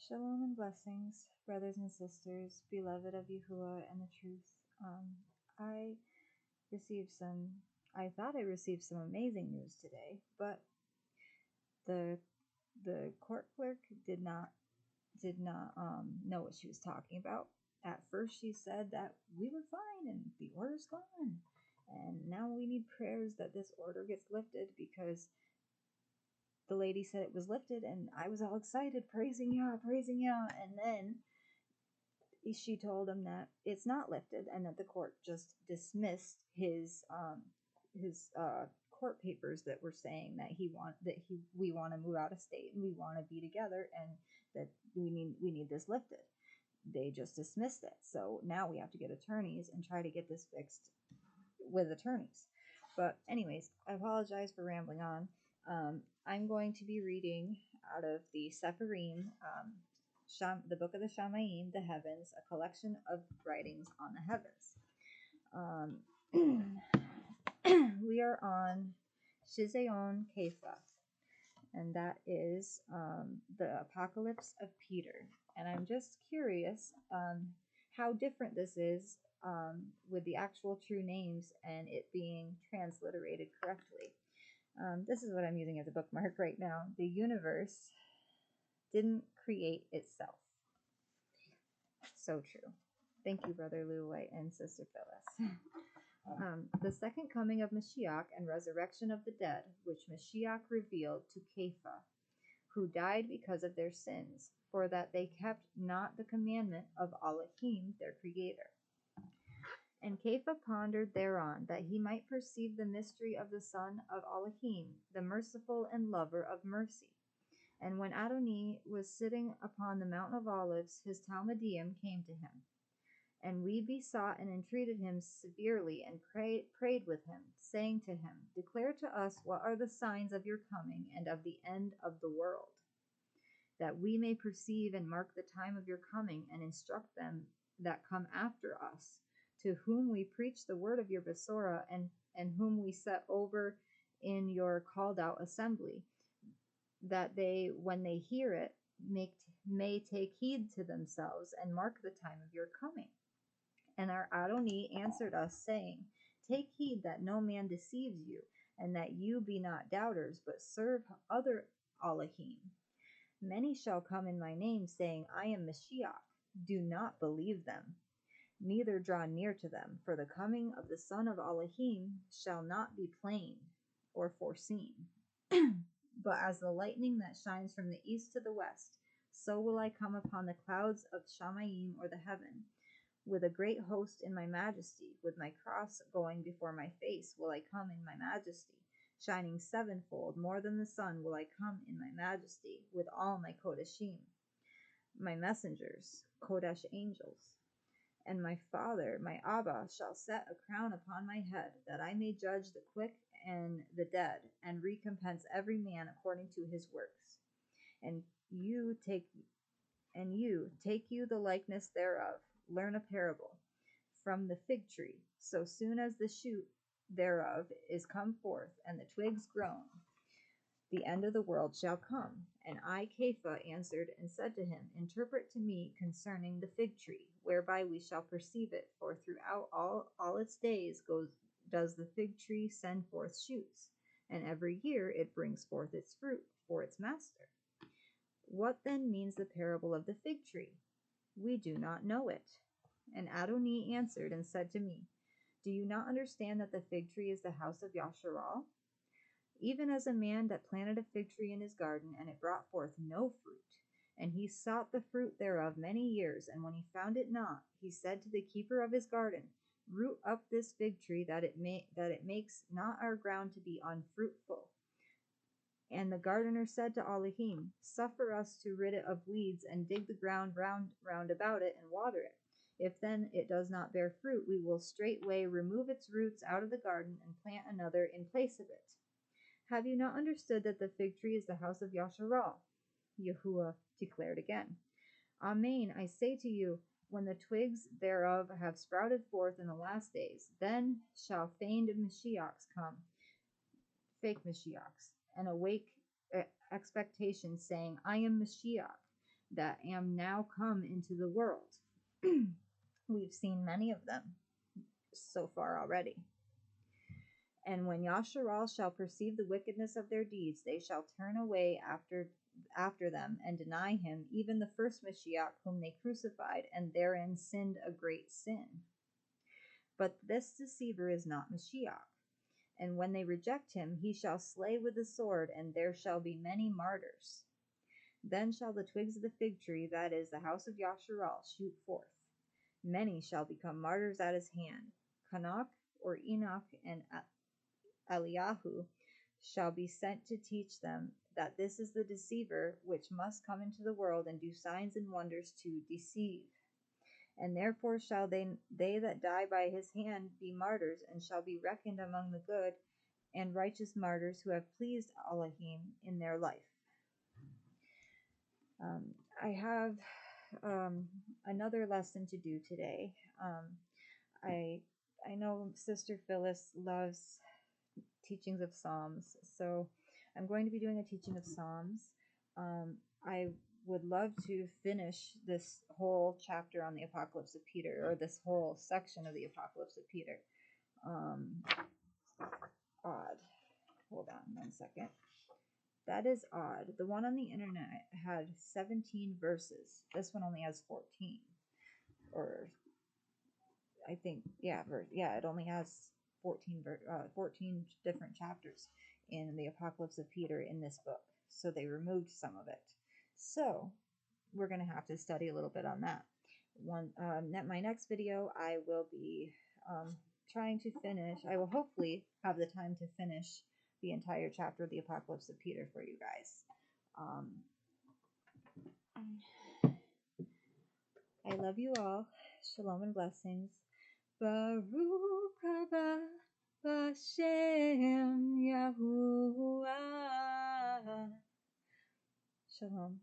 Shalom and blessings, brothers and sisters, beloved of Yahuwah and the truth. I received some, I thought I received some amazing news today, but the court clerk did not know what she was talking about. At first she said that we were fine and the order's gone, and now we need prayers that this order gets lifted, because the lady said it was lifted, and I was all excited, praising Yah, and then she told him that it's not lifted and that the court just dismissed his court papers that were saying that we want to move out of state and we want to be together, and that we need this lifted. They just dismissed it. So now we have to get attorneys and try to get this fixed with attorneys. But anyways, I apologize for rambling on. I'm going to be reading out of the CEPHERIYM, the book of the Shaymayim, the heavens, a collection of writings on the heavens. We are on Shizayon Kefa, and that is the Apocalypse of Peter. And I'm just curious how different this is with the actual true names and it being transliterated correctly. This is what I'm using as a bookmark right now. The universe didn't create itself. So true. Thank you, Brother Lou White and Sister Phyllis. The second coming of Mashiach and resurrection of the dead, which Mashiach revealed to Kepha, who died because of their sins, for that they kept not the commandment of Elohim, their Creator. And Kepha pondered thereon, that he might perceive the mystery of the Son of Elohim, the merciful and lover of mercy. And when Adonai was sitting upon the Mount of Olives, his Talmudim came to him. And we besought and entreated him severely, and prayed with him, saying to him, Declare to us what are the signs of your coming and of the end of the world, that we may perceive and mark the time of your coming, and instruct them that come after us, to whom we preach the word of your Besorah, and whom we set over in your called out assembly, that they, when they hear it, may take heed to themselves and mark the time of your coming. And our Adonai answered us, saying, Take heed that no man deceives you, and that you be not doubters, but serve other Elohim. Many shall come in my name, saying, I am Mashiach. Do not believe them, neither draw near to them, for the coming of the Son of Elohim shall not be plain or foreseen. But as the lightning that shines from the east to the west, so will I come upon the clouds of Shaymayim, or the heaven, with a great host in my majesty. With my cross going before my face will I come in my majesty. Shining sevenfold, more than the sun, will I come in my majesty, with all my Kodashim, my messengers, Kodesh angels. And my Father, my Abba, shall set a crown upon my head, that I may judge the quick and the dead, and recompense every man according to his works. And you take you the likeness thereof, learn a parable. From the fig tree, so soon as the shoot thereof is come forth, and the twigs grown, the end of the world shall come. And I, Kepha, answered and said to him, Interpret to me concerning the fig tree, whereby we shall perceive it. For throughout all its days does the fig tree send forth shoots, and every year it brings forth its fruit for its master. What then means the parable of the fig tree? We do not know it. And Adonai answered and said to me, Do you not understand that the fig tree is the house of Yasharal? Even as a man that planted a fig tree in his garden, and it brought forth no fruit. And he sought the fruit thereof many years, and when he found it not, he said to the keeper of his garden, Root up this fig tree, that it makes not our ground to be unfruitful. And the gardener said to Elohim, Suffer us to rid it of weeds, and dig the ground round about it, and water it. If then it does not bear fruit, we will straightway remove its roots out of the garden, and plant another in place of it. Have you not understood that the fig tree is the house of Yasharal? Yahuwah declared again, Amen, I say to you, when the twigs thereof have sprouted forth in the last days, then shall feigned Mashiachs come, fake Mashiachs, and awake expectation, saying, I am Mashiach. that am now come into the world. We've seen many of them so far already. And when Yasharal shall perceive the wickedness of their deeds, they shall turn away after them and deny him, even the first Mashiach whom they crucified, and therein sinned a great sin. But this deceiver is not Mashiach. And when they reject him, he shall slay with the sword, and there shall be many martyrs. Then shall the twigs of the fig tree, that is, the house of Yasharal, shoot forth. Many shall become martyrs at his hand. Kanak, or Enoch, and Eliyahu shall be sent to teach them that this is the deceiver which must come into the world and do signs and wonders to deceive. And therefore shall they that die by his hand be martyrs, and shall be reckoned among the good and righteous martyrs who have pleased Elohim in their life. I have another lesson to do today. I know Sister Phyllis loves teachings of Psalms, so I'm going to be doing a teaching of Psalms. I would love to finish this whole chapter on the Apocalypse of Peter, or this whole section of the Apocalypse of Peter. Odd. Hold on 1 second. That is odd. The one on the internet had 17 verses. This one only has 14. Or I think, it only has 14 different chapters in the Apocalypse of Peter in this book. So they removed some of it. So we're going to have to study a little bit on that. My next video, I will be trying to finish. I will hopefully have the time to finish the entire chapter of the Apocalypse of Peter for you guys. I love you all. Shalom and blessings. Baruch haba B'Shem Yahuwah. Shalom.